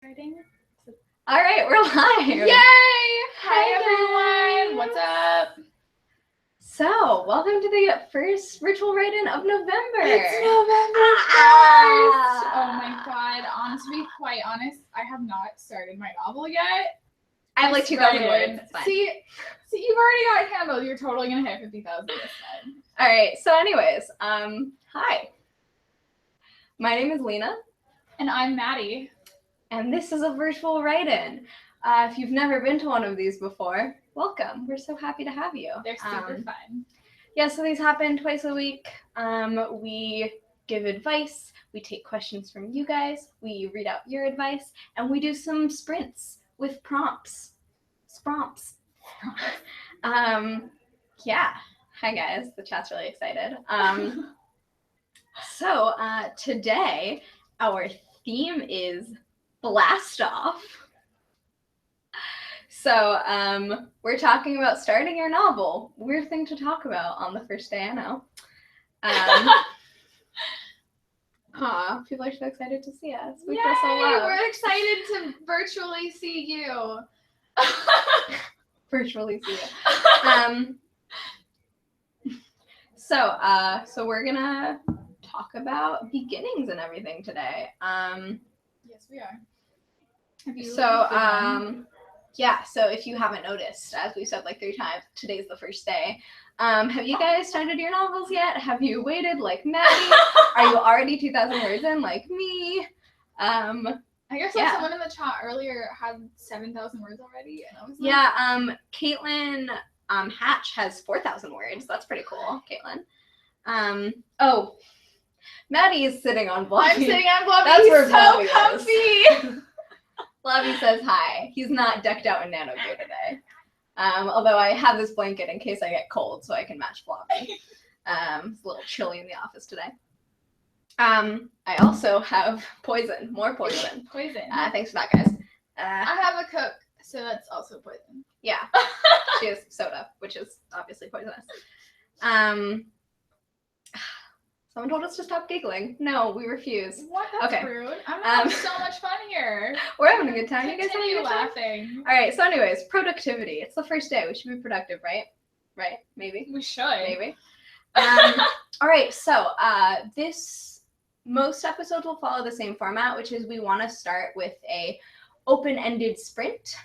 Starting. All right, we're live. Yay! Hi everyone. What's up? So, welcome to the first virtual write-in of November. It's November 1st. Oh my god. To be quite honest, I have not started my novel yet. I have like 2,000 words. It's fine. See, you've already got it handled. You're totally gonna hit 50,000 this time. All right. So, anyways, hi. My name is Lena, And I'm Maddie. and this is a virtual write-in. If you've never been to one of these before, welcome. We're so happy to have you. They're super fun. Yeah, so these happen twice a week. We give advice, we take questions from you guys, we read out your advice, and we do some sprints with prompts. Spromps. Yeah. Hi guys, the chat's really excited. So today our theme is blast off. So we're talking about starting your novel. Weird thing to talk about on the first day, I know. People are so excited to see us. We feel so loved. We're excited to virtually see you. Virtually see you. So we're gonna talk about beginnings and everything today. Yes, we are. So if you haven't noticed, as we said like 3 times, today's the first day. Have you guys started your novels yet? Have you waited like Maddie? Are you already 2,000 words in like me? I guess someone in the chat earlier had 7,000 words already, and I was like, Caitlin Hatch has 4,000 words. That's pretty cool, Caitlin. Maddie is sitting on Blobby. I'm sitting on Blobby. That's where He's Blobby so comfy. Blobby says hi. He's not decked out in nano gear today. Although I have this blanket in case I get cold so I can match Blobby. It's a little chilly in the office today. I also have poison. More poison. Poison. Thanks for that, guys. I have a Coke, so that's also poison. Yeah. She has soda, which is obviously poisonous. Someone told us to stop giggling. No, we refuse. What? That's okay. Rude. I'm having so much fun here. We're having a good time. You guys having a good time? Laughing. All right. So, anyways, productivity. It's the first day. We should be productive, right? Right? Maybe. We should. Maybe. All right. So, most episodes will follow the same format, which is we want to start with a open-ended sprint.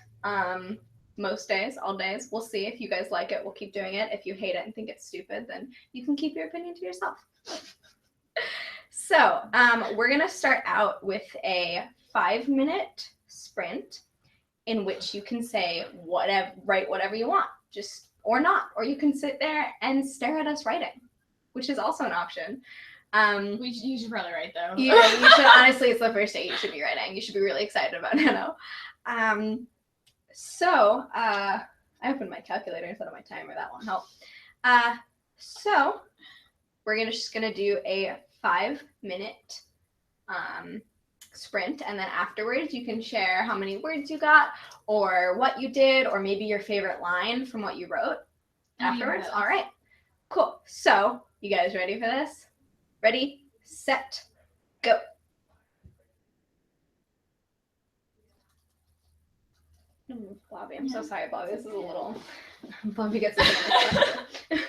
Most days, all days. We'll see. If you guys like it, we'll keep doing it. If you hate it and think it's stupid, then you can keep your opinion to yourself. So we're going to start out with a 5-minute sprint in which you can say write whatever you want, just or not, or you can sit there and stare at us writing, which is also an option. You should probably write though. You should, honestly, it's the first day. You should be writing. You should be really excited about Nano. So I opened my calculator instead of my timer. That won't help. So we're just gonna do a 5-minute sprint, and then afterwards you can share how many words you got, or what you did, or maybe your favorite line from what you wrote afterwards. All right, cool. So you guys ready for this? Ready, set, go. Blobby, I'm so sorry, Blobby. This is a little. Blobby gets it.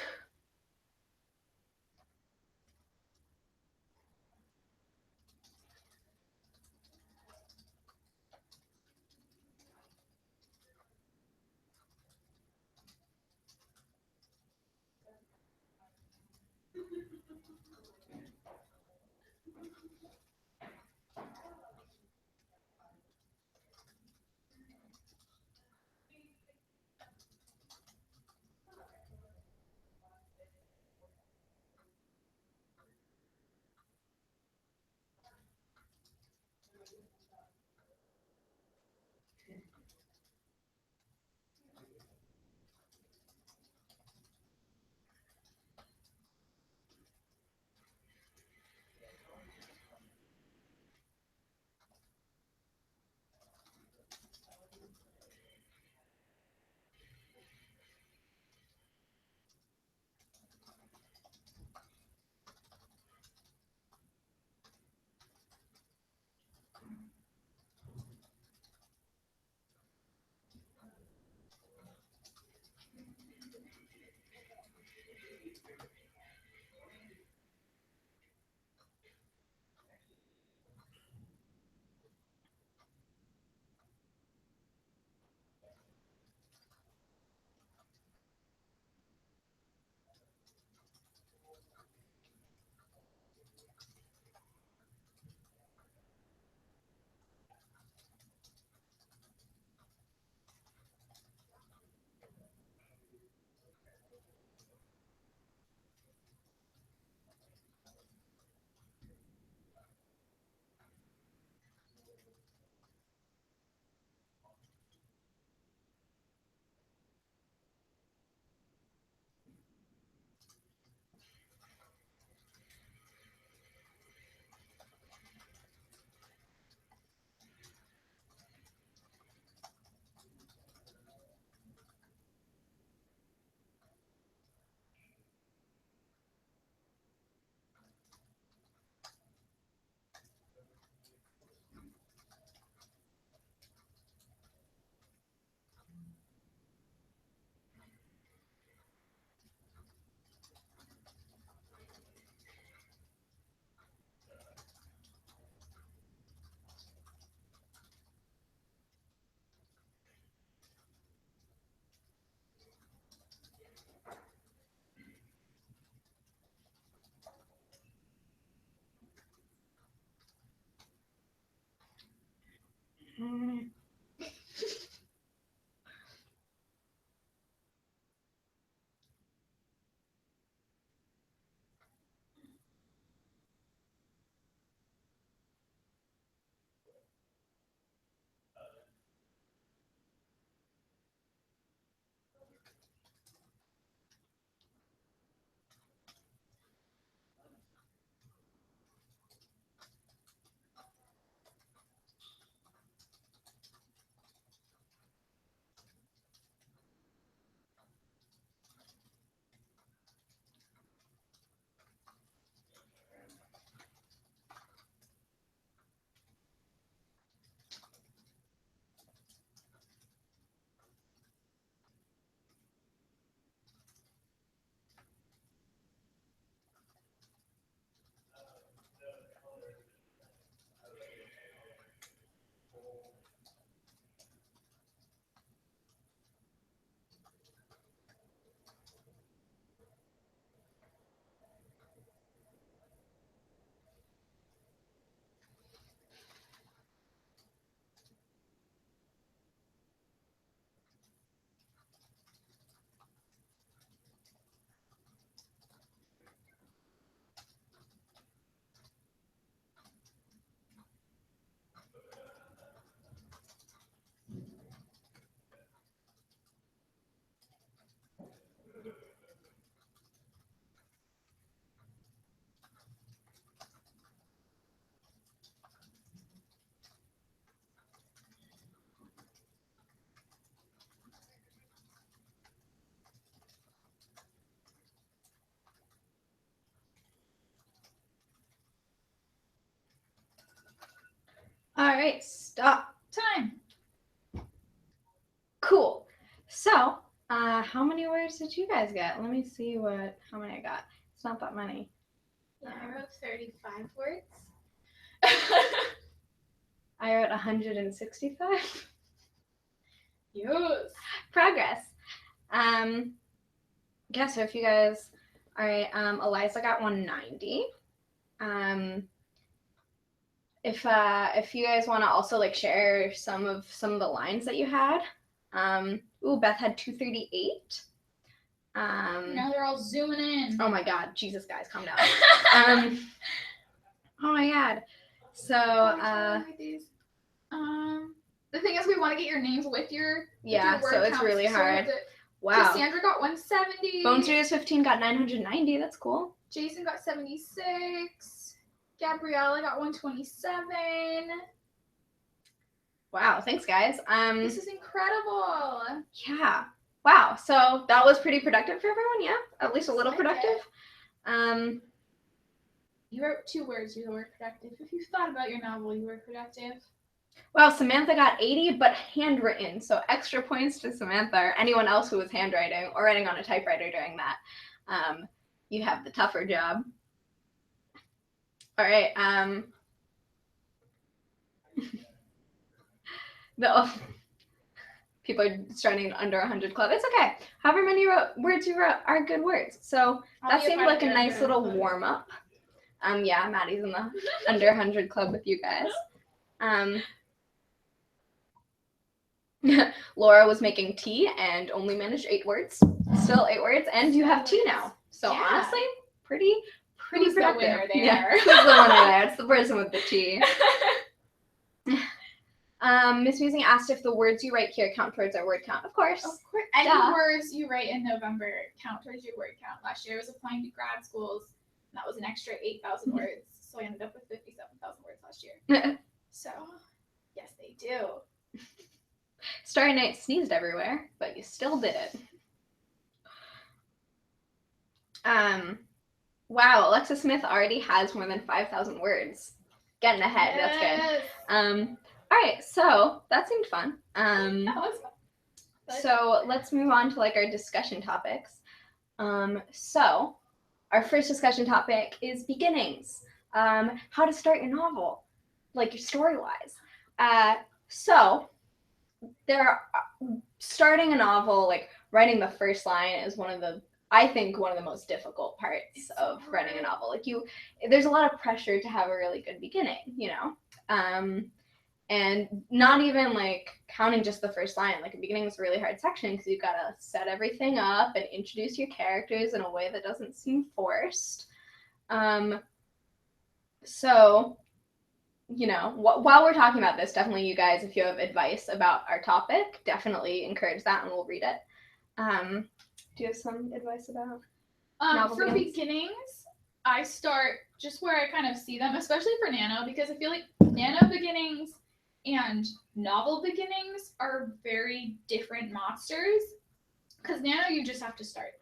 All right, stop. Time. Cool. So, how many words did you guys get? Let me see how many I got. It's not that many. Yeah, I wrote 35 words. I wrote 165. Yes. Progress. Yeah, so if you guys, all right, Eliza got 190. If you guys want to also like share some of the lines that you had. Beth had 238. Now they're all zooming in. Oh my God, Jesus, guys, calm down. Oh my God. So the thing is, we want to get your names with your word so it's counts, really hard. Wow. Cassandra got 170. Bone Studios 15 got 990. That's cool. Jason got 76. Gabriella got 127. Wow, thanks guys. This is incredible. Yeah. Wow. So that was pretty productive for everyone, yeah? At least a little productive. You wrote 2 words, you were productive. If you thought about your novel, you were productive. Wow, Samantha got 80, but handwritten. So extra points to Samantha or anyone else who was handwriting or writing on a typewriter doing that. You have the tougher job. All right. People are starting an under 100 club. It's okay. However many words you wrote are good words. So that seemed like a nice little warm up. Yeah, Maddie's in the under 100 club with you guys. Laura was making tea and only managed 8 words. Still 8 words, and you have tea now. So yeah. Honestly, pretty Who's productive. The winner there? Yeah, who's the winner there? It's the person with the tea. Miss Musing asked if the words you write here count towards our word count. Of course. Of course. Any words you write in November count towards your word count. Last year I was applying to grad schools, and that was an extra 8,000 words. So I ended up with 57,000 words last year. So, yes, they do. Starry Night sneezed everywhere, but you still did it. Wow, Alexa Smith already has more than 5,000 words. Getting ahead, yes. That's good. All right, so that seemed fun. That was fun. So let's move on to like our discussion topics. So our first discussion topic is beginnings. How to start your novel, like your story-wise. So starting a novel, like writing the first line is I think one of the most difficult parts of writing a novel. Like there's a lot of pressure to have a really good beginning, you know? And not even like counting just the first line. Like, the beginning is a really hard section because you've got to set everything up and introduce your characters in a way that doesn't seem forced. So, you know, while we're talking about this, definitely you guys, if you have advice about our topic, definitely encourage that and we'll read it. Do you have some advice about novel for beginnings? I start just where I kind of see them, especially for Nano, because I feel like Nano beginnings and novel beginnings are very different monsters. Because Nano, you just have to start.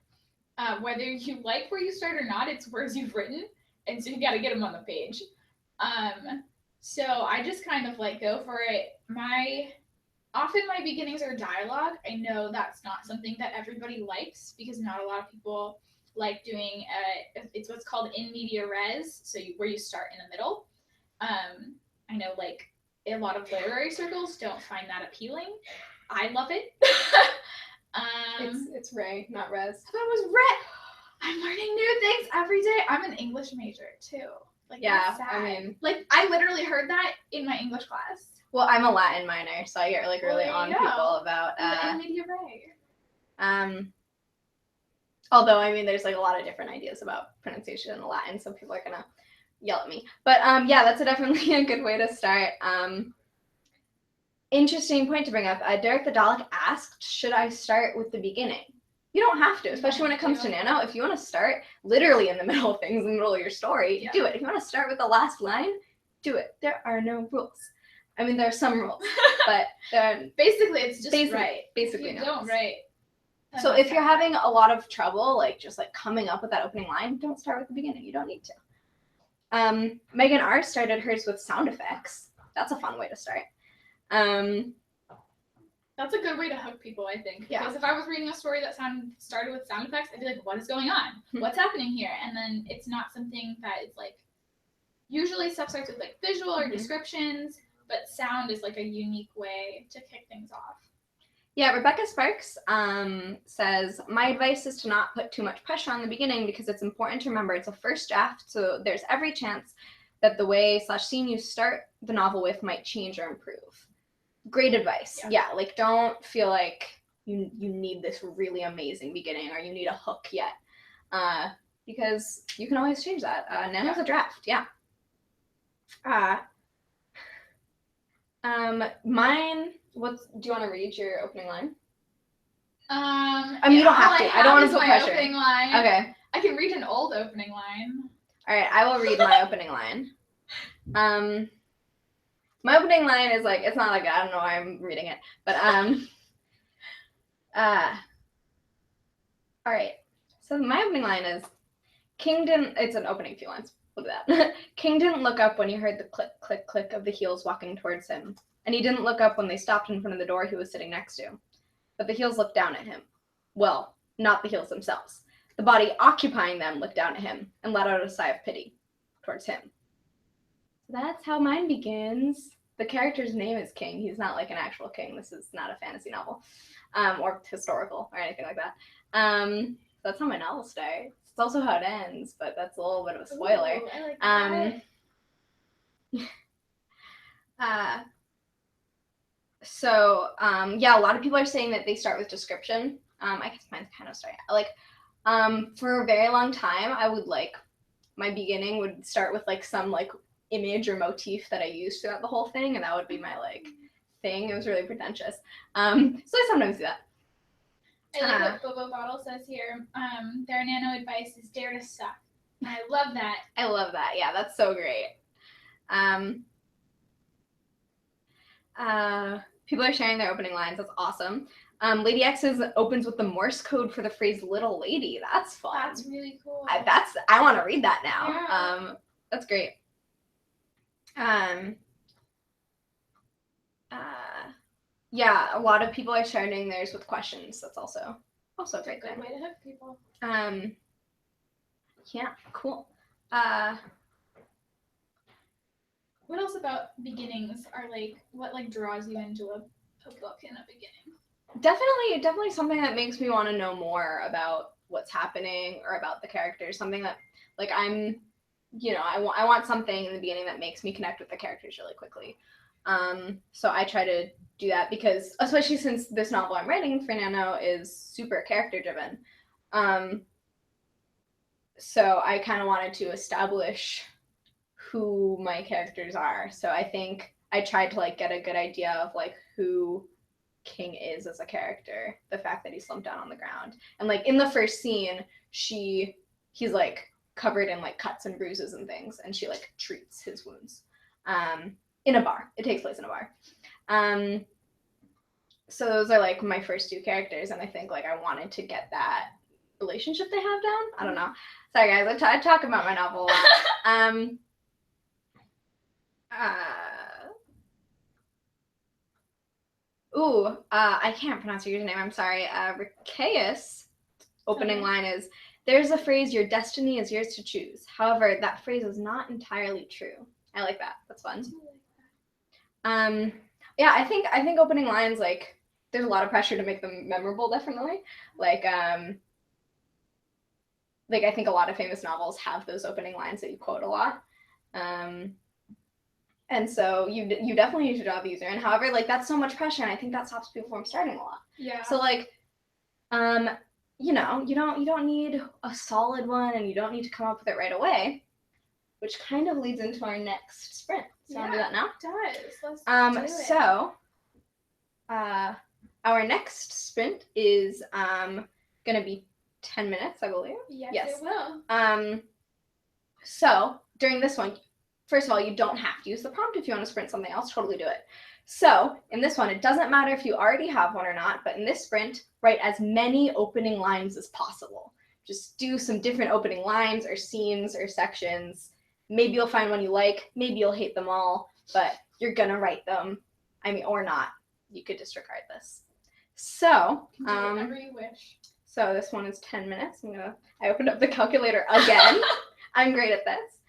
Whether you like where you start or not, it's words you've written, and so you got to get them on the page. So I just kind of like go for it. Often my beginnings are dialogue. I know that's not something that everybody likes because not a lot of people like doing it's what's called in media res, so where you start in the middle. I know like a lot of literary circles don't find that appealing. I love it. It's Ray, not res. That was Ray. I'm learning new things every day. I'm an English major too. Like, yeah, that's sad. I mean, like I literally heard that in my English class. Well, I'm a Latin minor, so I get like really on people about in media res. Although, I mean, there's like a lot of different ideas about pronunciation in Latin, so people are gonna yell at me. But yeah, that's definitely a good way to start. Interesting point to bring up. Derek the Dalek asked, should I start with the beginning? You don't have to, especially when it comes to Nano. If you want to start literally in the middle of things, in the middle of your story, do it. If you want to start with the last line, do it. There are no rules. I mean, there are some rules, but basically it's just Basically, you don't write. So if you're having a lot of trouble, like just like coming up with that opening line, don't start with the beginning. You don't need to. Megan R started hers with sound effects. That's a fun way to start. That's a good way to hook people, I think. Yeah. Because if I was reading a story that started with sound effects, I'd be like, what is going on? What's happening here? And then it's not something that is like, usually stuff starts with like visual or descriptions, but sound is like a unique way to kick things off. Yeah, Rebecca Sparks says, my advice is to not put too much pressure on the beginning because it's important to remember it's a first draft, so there's every chance that the way/scene you start the novel with might change or improve. Great advice. Yeah, like don't feel like you need this really amazing beginning or you need a hook yet, because you can always change that. Nano's a draft. Yeah. Mine. Do you want to read your opening line? I mean, you don't have to. I don't want to put pressure. Opening line. Okay. I can read an old opening line. All right, I will read my opening line. My opening line is like, it's not like, I don't know why I'm reading it, but all right. So my opening line is, it's an opening few lines. Look at that. King didn't look up when he heard the click, click, click of the heels walking towards him. And he didn't look up when they stopped in front of the door he was sitting next to. But the heels looked down at him. Well, not the heels themselves. The body occupying them looked down at him and let out a sigh of pity towards him. That's how mine begins. The character's name is King. He's not like an actual king. This is not a fantasy novel or historical or anything like that. That's how my novel starts. It's also how it ends, but that's a little bit of a spoiler. Ooh, I like that. So, yeah, a lot of people are saying that they start with description. I guess mine's kind of starting. Like, for a very long time, I would like, my beginning would start with like some like image or motif that I used throughout the whole thing, and that would be my like thing. It was really pretentious. So I sometimes do that. I like what Bobo Bottle says here. Their Nano advice is dare to suck. And I love that. I love that. Yeah, that's so great. People are sharing their opening lines. That's awesome. Lady X's opens with the Morse code for the phrase "little lady." That's fun. That's really cool. I want to read that now. Yeah. That's great. Yeah, a lot of people are starting theirs with questions. That's also a great good way to hook people. Yeah, cool. What else about beginnings are like, what like draws you into a book in a beginning? Definitely something that makes me want to know more about what's happening or about the characters. Something that like I want something in the beginning that makes me connect with the characters really quickly. So I try to do that because, especially since this novel I'm writing for Nano is super character driven. So I kind of wanted to establish who my characters are. So I think I tried to like get a good idea of like who King is as a character, the fact that he's slumped down on the ground. And like in the first scene, he's like covered in like cuts and bruises and things, and she like treats his wounds. In a bar. It takes place in a bar. So those are like my first two characters, and I think like I wanted to get that relationship they have down. I don't know. Sorry guys, I talk about my novel a lot. I can't pronounce your username. I'm sorry. Rickeus opening line is, "There's a phrase, your destiny is yours to choose. However, that phrase is not entirely true." I like that. That's fun. Yeah, I think opening lines, like, there's a lot of pressure to make them memorable, definitely. Like I think a lot of famous novels have those opening lines that you quote a lot. And so you definitely need to draw the user in. However, like, that's so much pressure, and I think that stops people from starting a lot. Yeah. So like, you know, you don't need a solid one, and you don't need to come up with it right away, which kind of leads into our next sprint. So want to do that now? It does. Let's do it. So, our next sprint is gonna be 10 minutes, I believe. Yes, it will. So during this one, first of all, you don't have to use the prompt. If you want to sprint something else, totally do it. So in this one, it doesn't matter if you already have one or not, but in this sprint, write as many opening lines as possible. Just do some different opening lines or scenes or sections. Maybe you'll find one you like, maybe you'll hate them all, but you're gonna write them. I mean, or not. You could disregard this. So, do whatever you wish. So this one is 10 minutes. I opened up the calculator again. I'm great at this.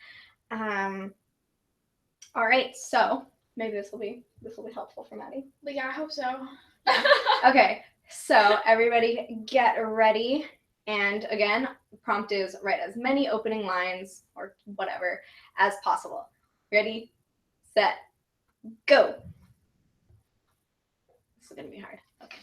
All right, so maybe this will be helpful for Maddi. But yeah, I hope so. Okay, so everybody get ready. And again, the prompt is write as many opening lines or whatever as possible. Ready, set, go. This is gonna be hard. Okay.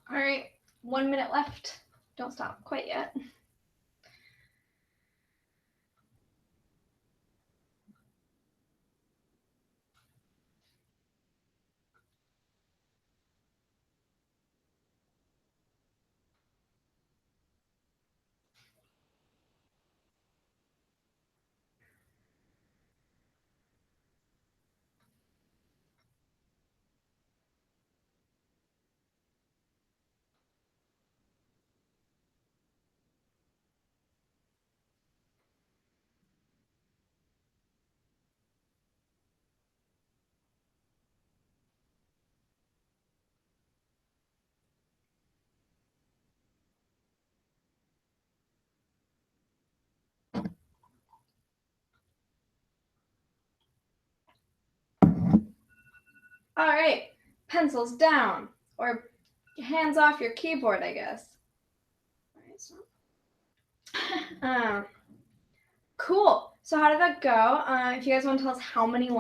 All right, 1 minute left. Don't stop quite yet. All right, pencils down, or hands off your keyboard, I guess. All right, so. Cool. So how did that go? If you guys want to tell us how many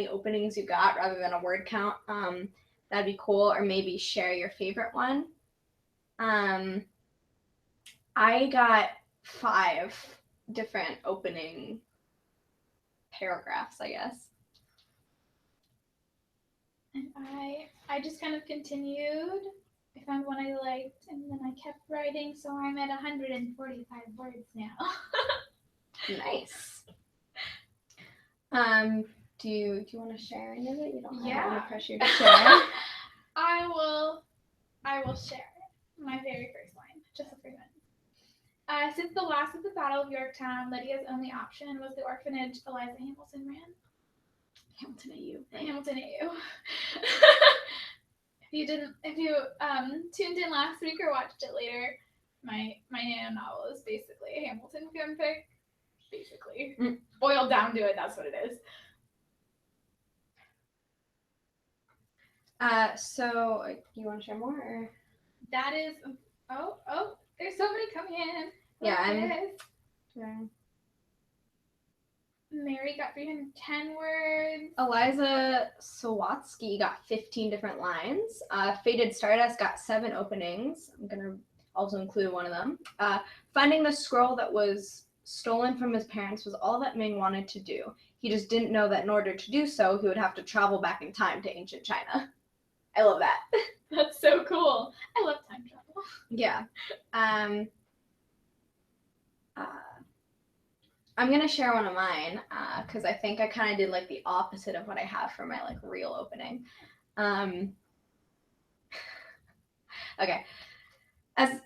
openings you got rather than a word count, that'd be cool. Or maybe share your favorite one. I got 5 different opening paragraphs, I guess. And I just kind of continued. I found one I liked, and then I kept writing, so I'm at 145 words now. Nice. Do you want to share any of it? You don't want to pressure you to share. I will share my very first line, just the first one. Since the last of the Battle of Yorktown, Lydia's only option was the orphanage Eliza Hamilton ran. Hamilton AU. Hamilton AU. If you tuned in last week or watched it later, my Nano novel is basically a Hamilton fanfic. Basically, boiled down to it, that's what it is. So you want to share more? Or? That is. Oh, there's somebody coming in. Yeah, Mary got 310 words. Eliza Sawatsky got 15 different lines. Faded Stardust got 7 openings. I'm going to also include one of them. Finding the scroll that was stolen from his parents was all that Ming wanted to do. He just didn't know that in order to do so, he would have to travel back in time to ancient China. I love that. That's so cool. I love time travel. Yeah. I'm going to share one of mine because I think I kind of did like the opposite of what I have for my like real opening. Okay. So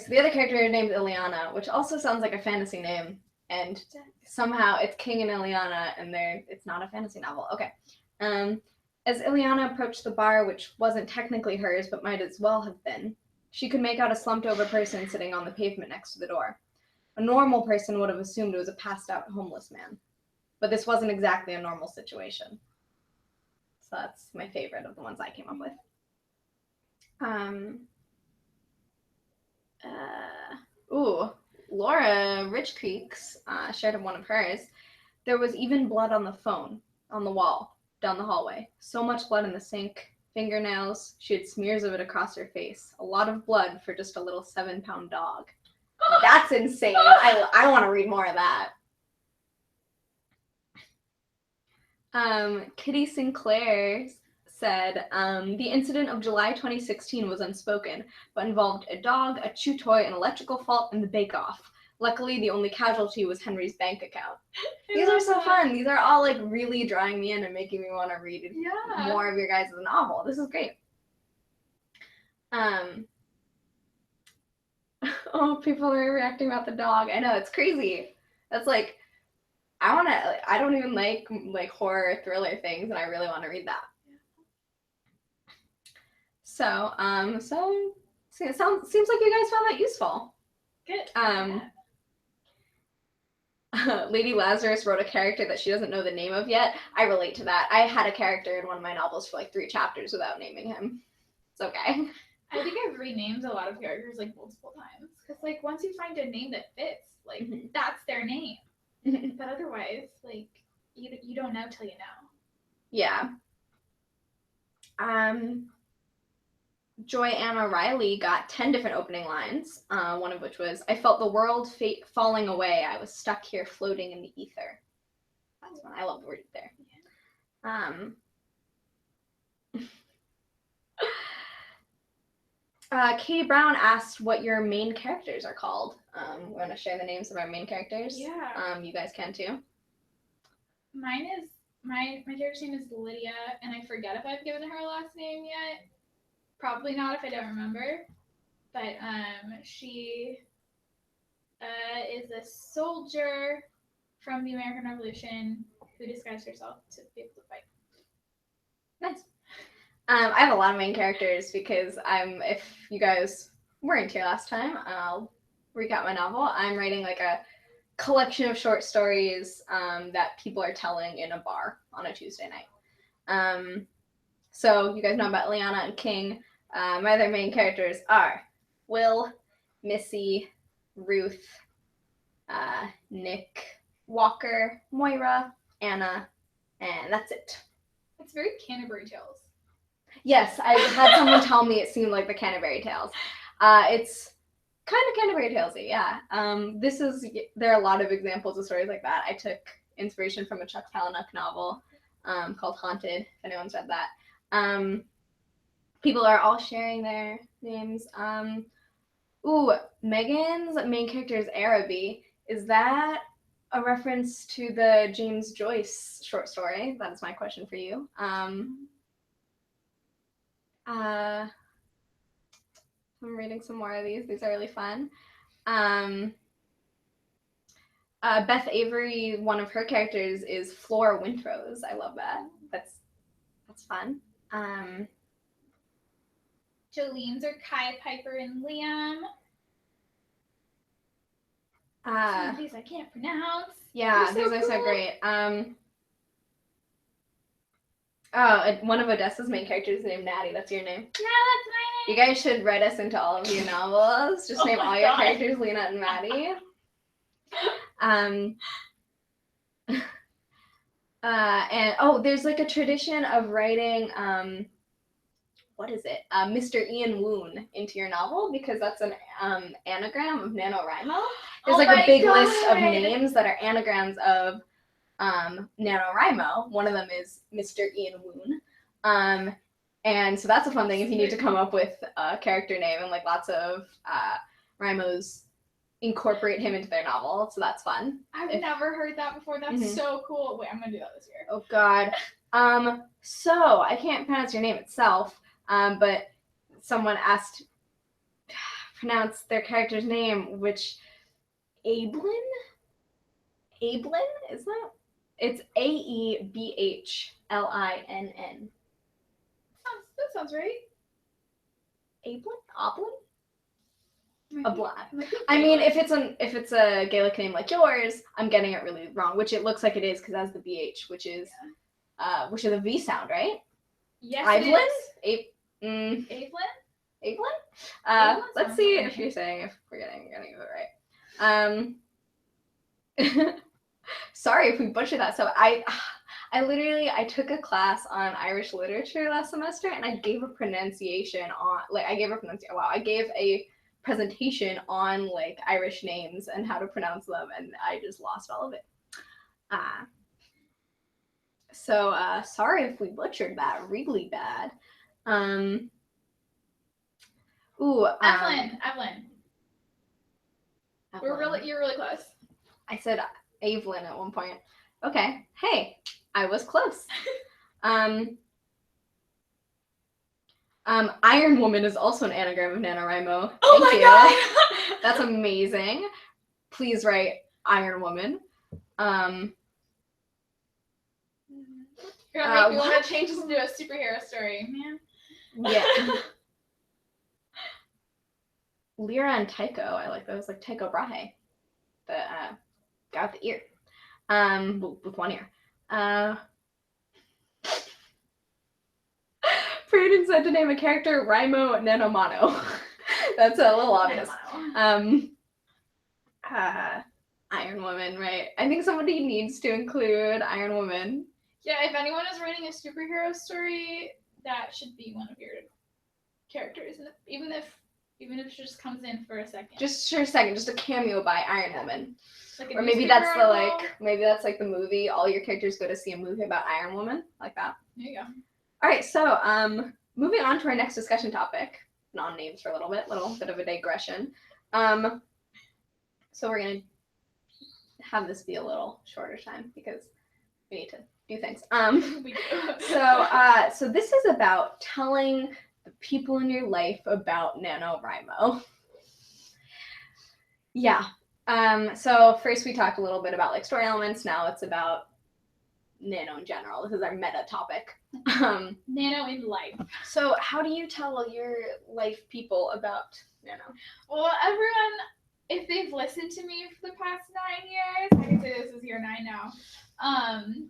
the other character named Ileana, which also sounds like a fantasy name, and somehow it's King and Ileana, and it's not a fantasy novel. Okay. As Ileana approached the bar, which wasn't technically hers, but might as well have been, she could make out a slumped over person sitting on the pavement next to the door. A normal person would have assumed it was a passed out homeless man, but this wasn't exactly a normal situation. So that's my favorite of the ones I came up with. Laura Rich Creeks shared one of hers. There was even blood on the phone, on the wall, down the hallway. So much blood in the sink, fingernails. She had smears of it across her face. A lot of blood for just a little 7-pound dog. That's insane. I want to read more of that. Kitty Sinclair said, the incident of July 2016 was unspoken, but involved a dog, a chew toy, an electrical fault, and the bake-off. Luckily, the only casualty was Henry's bank account. These are so fun. These are all like really drawing me in and making me want to read more of your guys' novel. This is great. Oh, people are reacting about the dog. I know, it's crazy. That's like, I don't even like horror thriller things, and I really want to read that. So, it seems like you guys found that useful. Good. Lady Lazarus wrote a character that she doesn't know the name of yet. I relate to that. I had a character in one of my novels for like 3 chapters without naming him. It's okay. I think I've renamed a lot of characters like multiple times because like once you find a name that fits, like that's their name. But otherwise, like you don't know till you know. Yeah. Joy Anna Riley got 10 different opening lines, one of which was, I felt the world falling away. I was stuck here floating in the ether. That's one. I love the word ether. Katie Brown asked what your main characters are called. We want to share the names of our main characters. Yeah. You guys can too. Mine is, my character's name is Lydia, and I forget if I've given her a last name yet. Probably not if I don't remember. But she is a soldier from the American Revolution who disguised herself to be able to fight. Nice. I have a lot of main characters because if you guys weren't here last time, I'll recap my novel. I'm writing like a collection of short stories that people are telling in a bar on a Tuesday night. So you guys know about Liana and King. My other main characters are Will, Missy, Ruth, Nick, Walker, Moira, Anna, and that's it. It's very Canterbury Tales. Yes, I had someone tell me it seemed like the Canterbury Tales. It's kind of Canterbury Talesy, yeah. There are a lot of examples of stories like that. I took inspiration from a Chuck Palahniuk novel called Haunted, if anyone's read that. People are all sharing their names. Megan's main character is Araby. Is that a reference to the James Joyce short story? That is my question for you. I'm reading some more of these. These are really fun. Beth Avery, one of her characters is Flora Wintrose. I love that. That's fun. Jolene's are Kai, Piper, and Liam. Some of these I can't pronounce. Yeah, these are so great. One of Odessa's main characters is named Natty. That's your name? Yeah, that's my name. You guys should write us into all of your novels. Just name all your characters Lena and Maddie. And there's like a tradition of writing what is it? Mr. Ian Woon into your novel because that's an anagram of NaNoWriMo. There's like a big list of names that are anagrams of NaNoWriMo. One of them is Mr. Ian Woon. And so that's a fun thing if you need to come up with a character name, and like lots of Rymos incorporate him into their novel, so that's fun. I've never heard that before. That's so cool. Wait, I'm gonna do that this year. Oh God. So I can't pronounce your name itself, but someone asked pronounce their character's name, which Aeblin is that? It's Aeblinn. That sounds right. Oblin? I mean, if it's a Gaelic name like yours, I'm getting it really wrong, which it looks like it is because it has the BH, which is a V sound, right? Yes, Aeblin? Aeblin? Let's see if you're saying if we're getting it right. Sorry if we butchered that. So I took a class on Irish literature last semester, and I gave a presentation on like Irish names and how to pronounce them, and I just lost all of it. So sorry if we butchered that really bad. Evelyn. You're really close. I said Evelyn at one point. Okay. Hey, I was close. Iron Woman is also an anagram of NaNoWriMo. Oh my God! That's amazing. Please write Iron Woman. You're gonna make me want to change this into a superhero story, man. Yeah. Lyra and Tycho, I like those, like Tycho Brahe, the guy with the ear, with one ear. Braden said to name a character Rimo Nanomano. That's a little obvious. Iron Woman, right? I think somebody needs to include Iron Woman. Yeah, if anyone is writing a superhero story, that should be one of your characters, and even if she just comes in for a second. Just for a second, just a cameo by Iron Woman. Like or maybe that's the movie. All your characters go to see a movie about Iron Woman, like that. There you go. All right, so moving on to our next discussion topic, non-names for a little bit of a digression. So we're gonna have this be a little shorter time because we need to do things. We do. So this is about telling the people in your life about NaNoWriMo. Yeah. So first we talked a little bit about like story elements. Now it's about Nano in general. This is our meta topic. Nano in life. So how do you tell your life people about Nano? Well, everyone, if they've listened to me for the past 9 years, I can say this is year 9 now.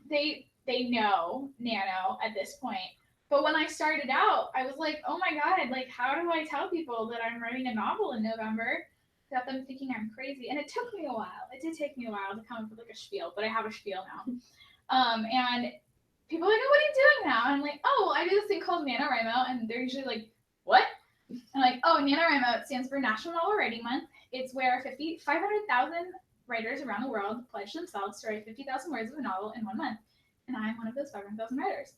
They know Nano at this point. But when I started out, I was like, oh my god, like how do I tell people that I'm writing a novel in November without them thinking I'm crazy? And it took me a while. It did take me a while to come up with like a spiel, but I have a spiel now. And people are like, oh, what are you doing now? And I'm like, oh, I do this thing called NaNoWriMo, and they're usually like, what? And I'm like, oh, NaNoWriMo, it stands for National Novel Writing Month. It's where 500,000 writers around the world pledge themselves to write 50,000 words of a novel in 1 month. And I'm one of those 500,000 writers.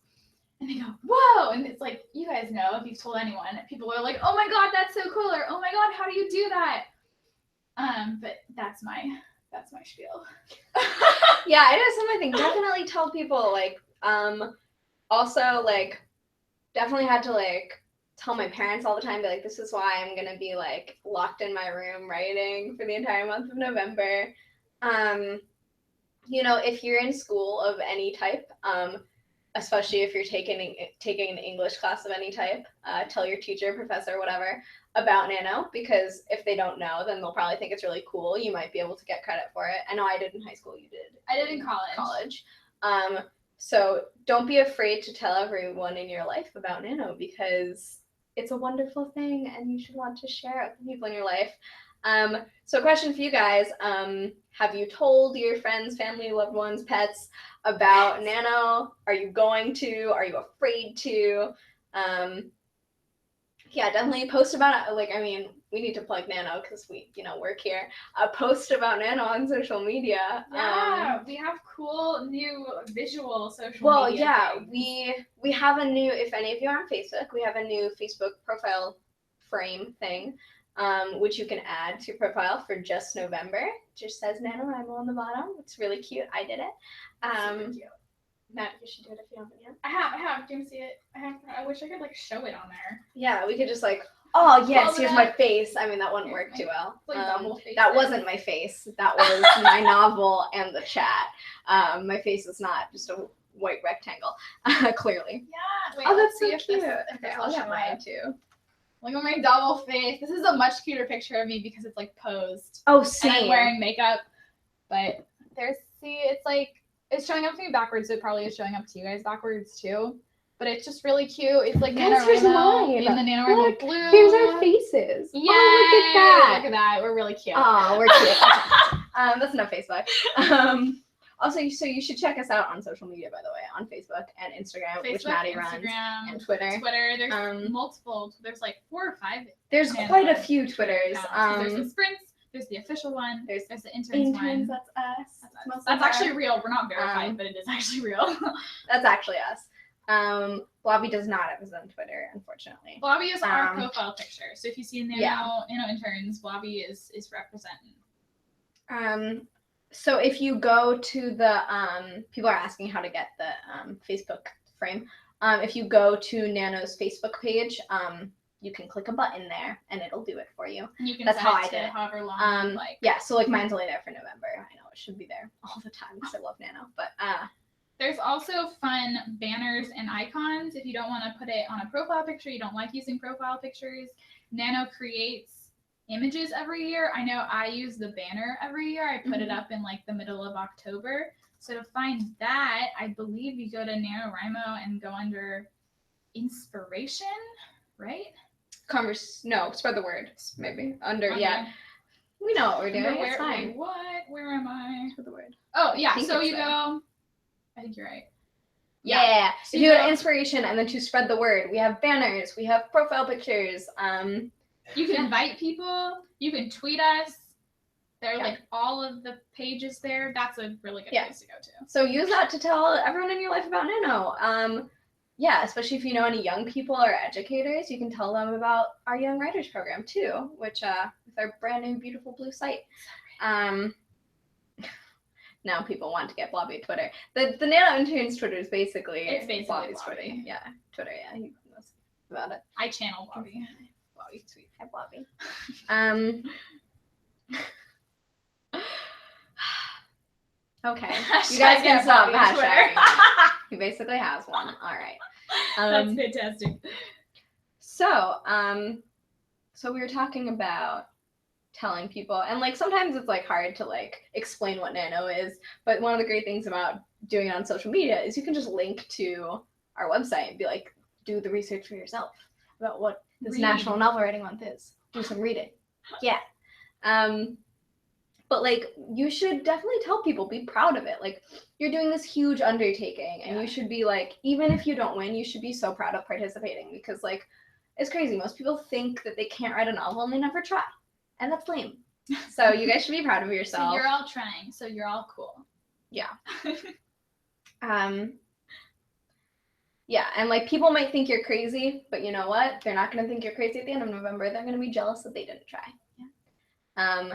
And they go, whoa! And it's like, you guys know, if you've told anyone, people are like, oh my god, that's so cool, or oh my god, how do you do that? But that's my spiel. Yeah, it is something. Definitely tell people, like, also, like, definitely had to, like, tell my parents all the time, be like, this is why I'm gonna be, like, locked in my room writing for the entire month of November. You know, if you're in school of any type, especially if you're taking an English class of any type, tell your teacher, professor, whatever, about Nano, because if they don't know, then they'll probably think it's really cool. You might be able to get credit for it. I know I did in high school, you did. I did in college. So don't be afraid to tell everyone in your life about Nano, because it's a wonderful thing and you should want to share it with the people in your life. So question for you guys, have you told your friends, family, loved ones, pets about Nano? Are you going to? Are you afraid to? Yeah, definitely post about it. Like, I mean, we need to plug Nano because we, work here. Post about Nano on social media. Yeah, we have cool new visual social media. Well, yeah, things. we have a new, if any of you are on Facebook, we have a new Facebook profile frame thing, which you can add to your profile for just November. It just says NaNoWriMo on the bottom. It's really cute. I did it. Super cute. Matt, you should do it if you haven't yet. I have. Do you see it? I wish I could show it on there. Yeah, we could just oh yes, here's my face. I mean, that wouldn't work too well. Double face. That wasn't my face. That was my novel and the chat. My face is not just a white rectangle, clearly. Yeah. Wait, Oh, let's that's so see if cute. this Okay, I'll get mine too. Look at my double face. This is a much cuter picture of me because it's posed. Oh, same. And I'm wearing makeup, but it's showing up to me backwards. So it probably is showing up to you guys backwards too. But it's just really cute. It's like NaNoWriMo in the NaNoWriMo blue. Here's our faces. Yay! Oh, look at that. Look at that. We're really cute. Oh, we're cute. That's enough Facebook. Also, so you should check us out on social media, by the way, on Facebook and Instagram, which Maddi runs, and Twitter. There's multiple. There's 4 or 5. There's quite a few Twitters. There's the sprints. There's the official one. There's the interns one. That's us. That's actually real. We're not verified, but it is actually real. That's actually us. Blobby does not have his own Twitter, unfortunately. Blobby is our profile picture. So if you see Nano interns, Blobby is representing. So if you go to the people are asking how to get the Facebook frame. If you go to Nano's Facebook page, you can click a button there and it'll do it for you. And you can That's how I did it. However long you like. Yeah, so mine's only there for November. I know it should be there all the time because I love Nano, but there's also fun banners and icons. If you don't want to put it on a profile picture, you don't like using profile pictures, Nano creates images every year. I know I use the banner every year. I put it up in the middle of October. So to find that, I believe you go to NaNoWriMo and go under inspiration, right? No, spread the word. Maybe under, yeah. We know what we're doing. It's fine. Where am I? Spread the word. Oh yeah. So you go. I think you're right. Yeah. So If you have inspiration and then to spread the word, we have banners, we have profile pictures. You can invite people. You can tweet us. There are Yeah. like all of the pages there. That's a really good place to go to. So use that to tell everyone in your life about Nano. Yeah, especially if you know any young people or educators, you can tell them about our Young Writers program too, which with our brand new beautiful blue site. Now people want to get Blobby Twitter. The Nano interns Twitter is basically Blobby's Twitter. Yeah, Twitter. Yeah, he knows about it. I channel Blobby. Blobby tweet. Hi, Blobby. Okay, you guys can stop hashtagging. He basically has one. All right. That's fantastic. So we were talking about telling people, and like sometimes it's like hard to like explain what Nano is, but one of the great things about doing it on social media is you can just link to our website and be like, do the research for yourself about what this National Novel Writing Month is. Do some reading. Yeah. But like you should definitely tell people, be proud of it. Like you're doing this huge undertaking and you should be like, even if you don't win, you should be so proud of participating, because like it's crazy. Most people think that they can't write a novel and they never try. And that's lame. So you guys should be proud of yourself. So you're all trying, so you're all cool. Yeah. Yeah, and like people might think you're crazy, but you know what? They're not gonna think you're crazy at the end of November. They're gonna be jealous that they didn't try. Yeah.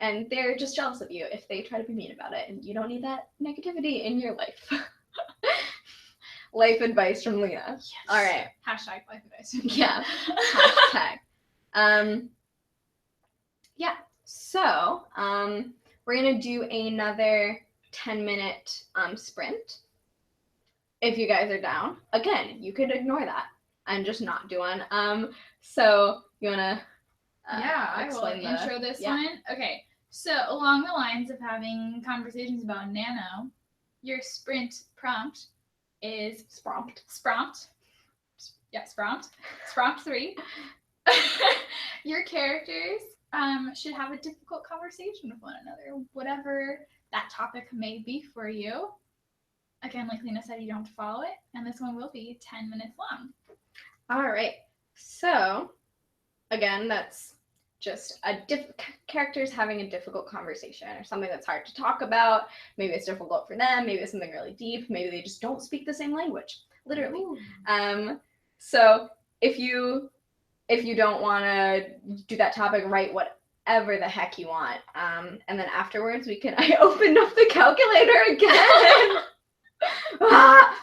And they're just jealous of you if they try to be mean about it, and you don't need that negativity in your life. Life advice from Lena. Yes. All right. Hashtag life advice. Yeah. Hashtag. Yeah. So, we're gonna do another 10-minute sprint. If you guys are down. Again, you could ignore that and just not do one. So you wanna I will intro this one. Okay. So along the lines of having conversations about Nano, your sprint prompt is Sprompt. Yeah, Sprompt 3. Your characters should have a difficult conversation with one another, whatever that topic may be for you. Again, like Lena said, you don't have to follow it, and this one will be 10 minutes long. All right. So, again, that's just characters having a difficult conversation or something that's hard to talk about. Maybe it's difficult for them. Maybe it's something really deep. Maybe they just don't speak the same language, literally. Ooh. So if you don't want to do that topic, write whatever the heck you want. And then afterwards I opened up the calculator again.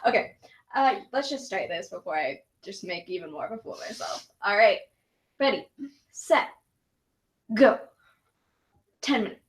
Okay. Let's just start this before I just make even more of a fool of myself. All right. Ready, set, go. 10 minutes.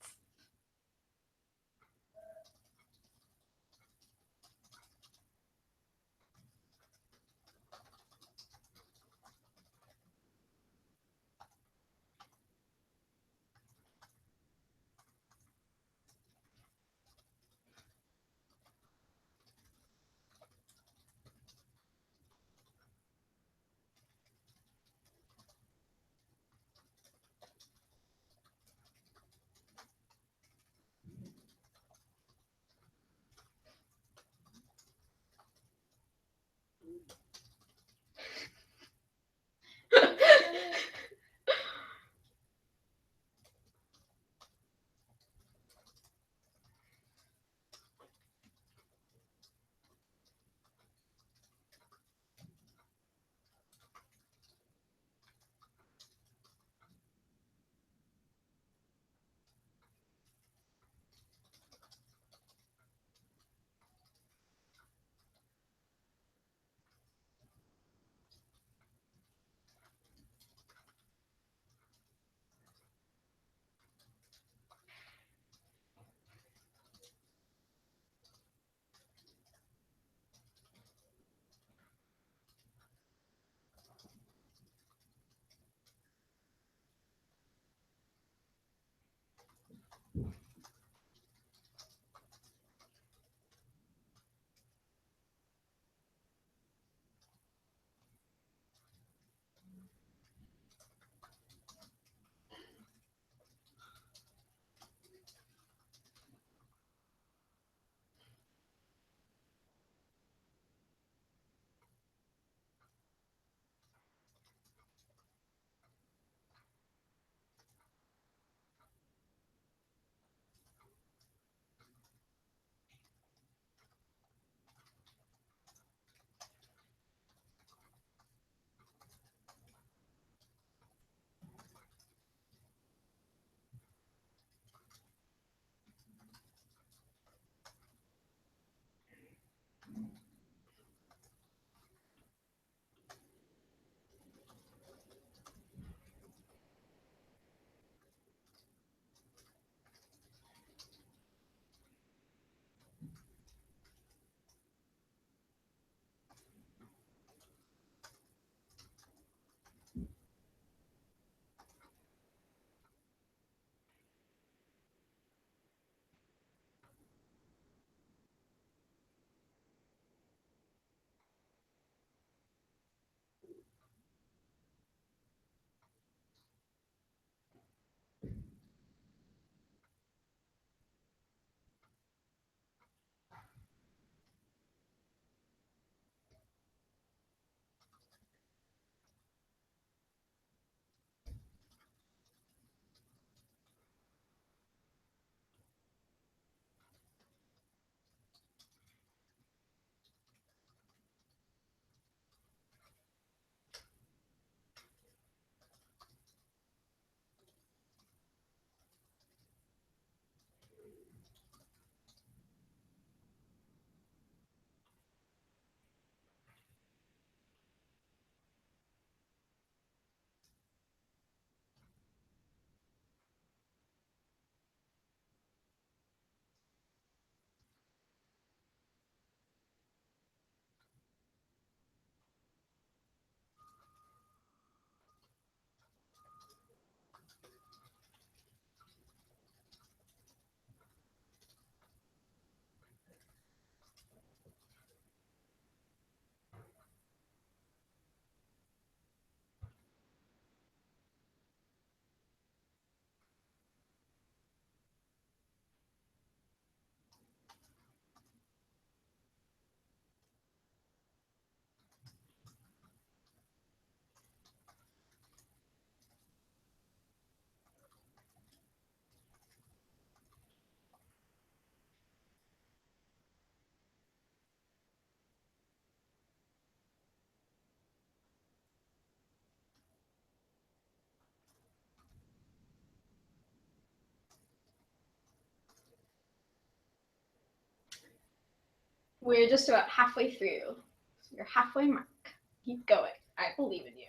We're just about halfway through. So your halfway mark. Keep going. I believe in you.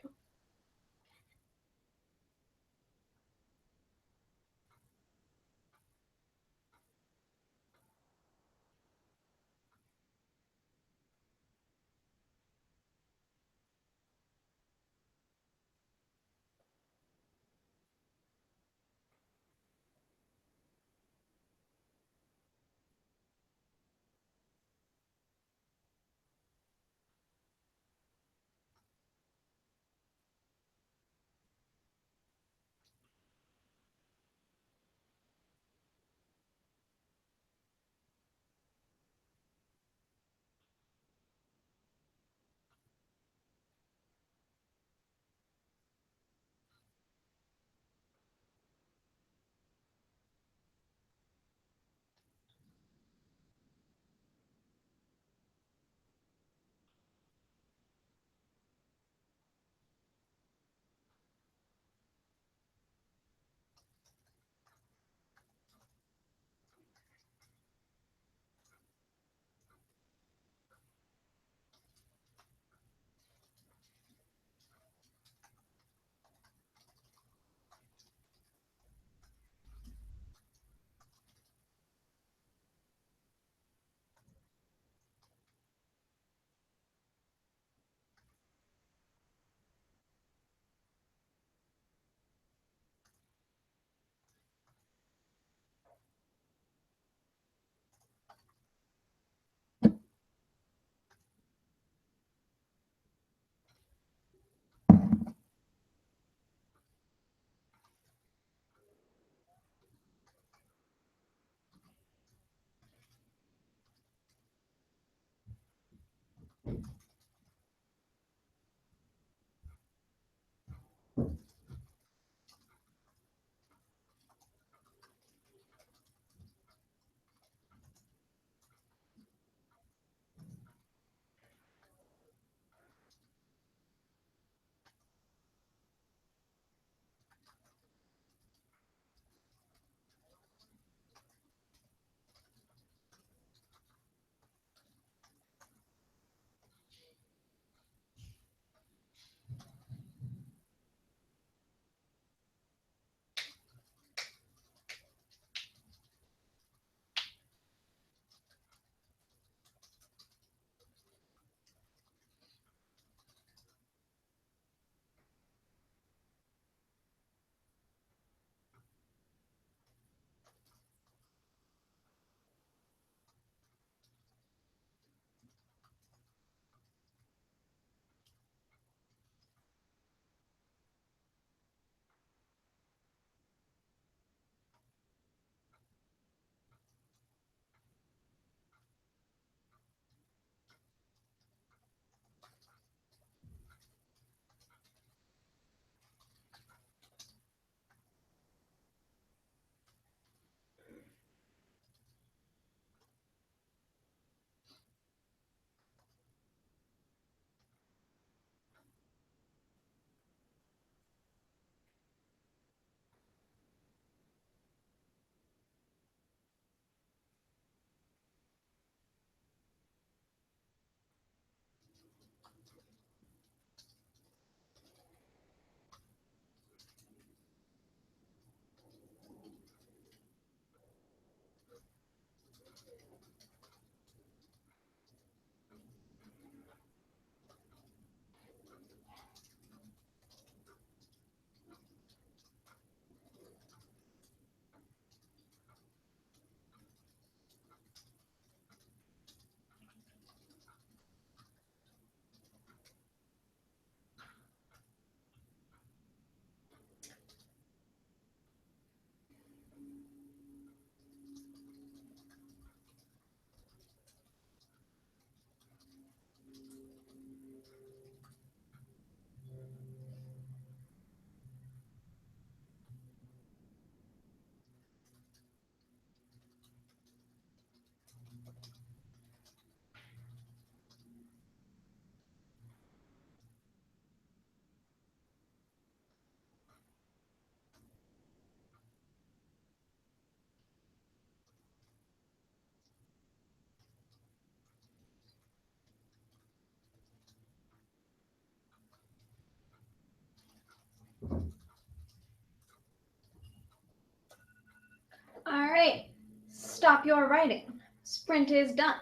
stop your writing. Sprint is done.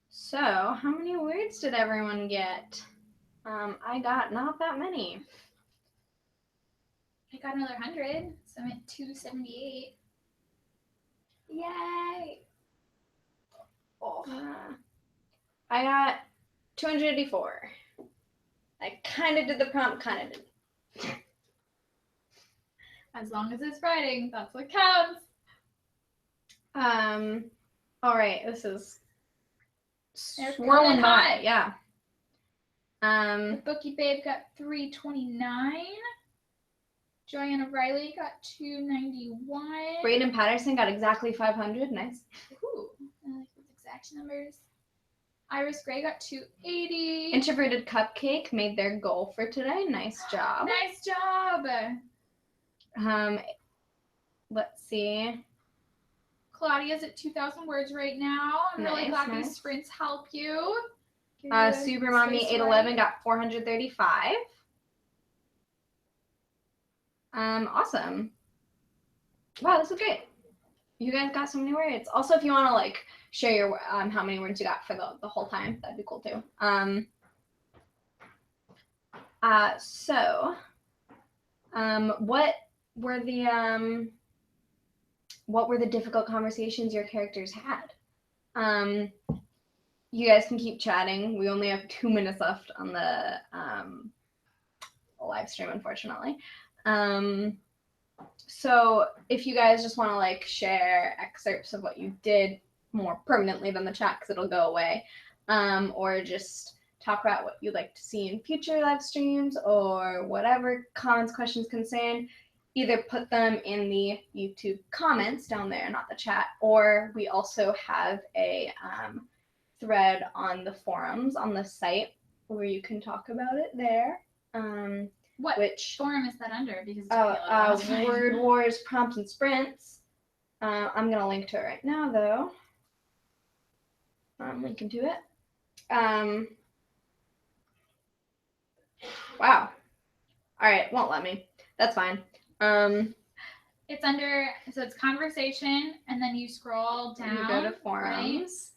So, how many words did everyone get? I got not that many. I got another 100, so I'm at 278. Yay! Oh. I got 284. I kind of did the prompt, kind of didn't. As long as it's writing, that's what counts. All right, this is They're swirling coming by. high. Yeah. The Bookie Babe got 329. Joanna Riley got 291. Braden Patterson got exactly 500. Nice. Ooh, I like those exact numbers. Iris Gray got 280. Introverted Cupcake made their goal for today. Nice job. Nice job. Let's see. Claudia's at 2,000 words right now. I'm really glad these sprints help you. Super Mommy 811 got 435. Awesome. Wow, this is great. You guys got so many words. Also, if you want to like share your how many words you got for the whole time, that'd be cool too. What were the difficult conversations your characters had? You guys can keep chatting. We only have 2 minutes left on the live stream, unfortunately. So if you guys just want to like share excerpts of what you did more permanently than the chat because it'll go away, or just talk about what you'd like to see in future live streams or whatever comments, questions, concern, either put them in the YouTube comments down there, not the chat, or we also have a thread on the forums on the site where you can talk about it there. Which forum is that under? Because Word Wars Prompts and Sprints. I'm gonna link to it right now though. I'm linking to it. Wow. All right, won't let me. That's fine. It's under, so it's conversation, and then you scroll down. You go to forums,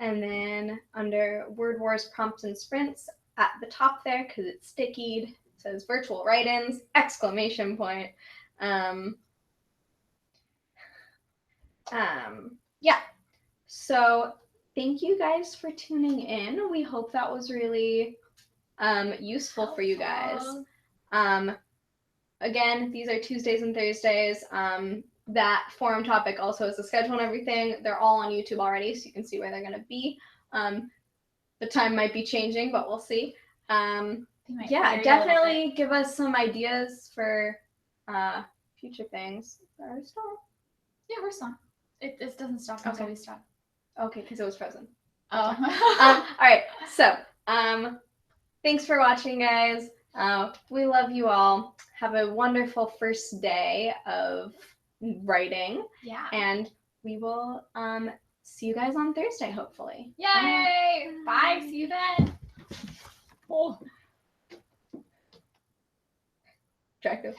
right? And then under Word Wars Prompts and Sprints at the top there, because it's stickied, says virtual write-ins, exclamation point. Yeah. So thank you guys for tuning in. We hope that was really useful for you guys. Again, these are Tuesdays and Thursdays. That forum topic also has the schedule and everything. They're all on YouTube already, so you can see where they're going to be. The time might be changing, but we'll see. Yeah, definitely give us some ideas for future things. Are we still? Yeah, we're still. It doesn't stop until we stop. Okay, because it was frozen. Oh. All right. So, thanks for watching, guys. We love you all. Have a wonderful first day of writing. Yeah. And we will see you guys on Thursday, hopefully. Yay! Bye. See you then. Oh. Attractive.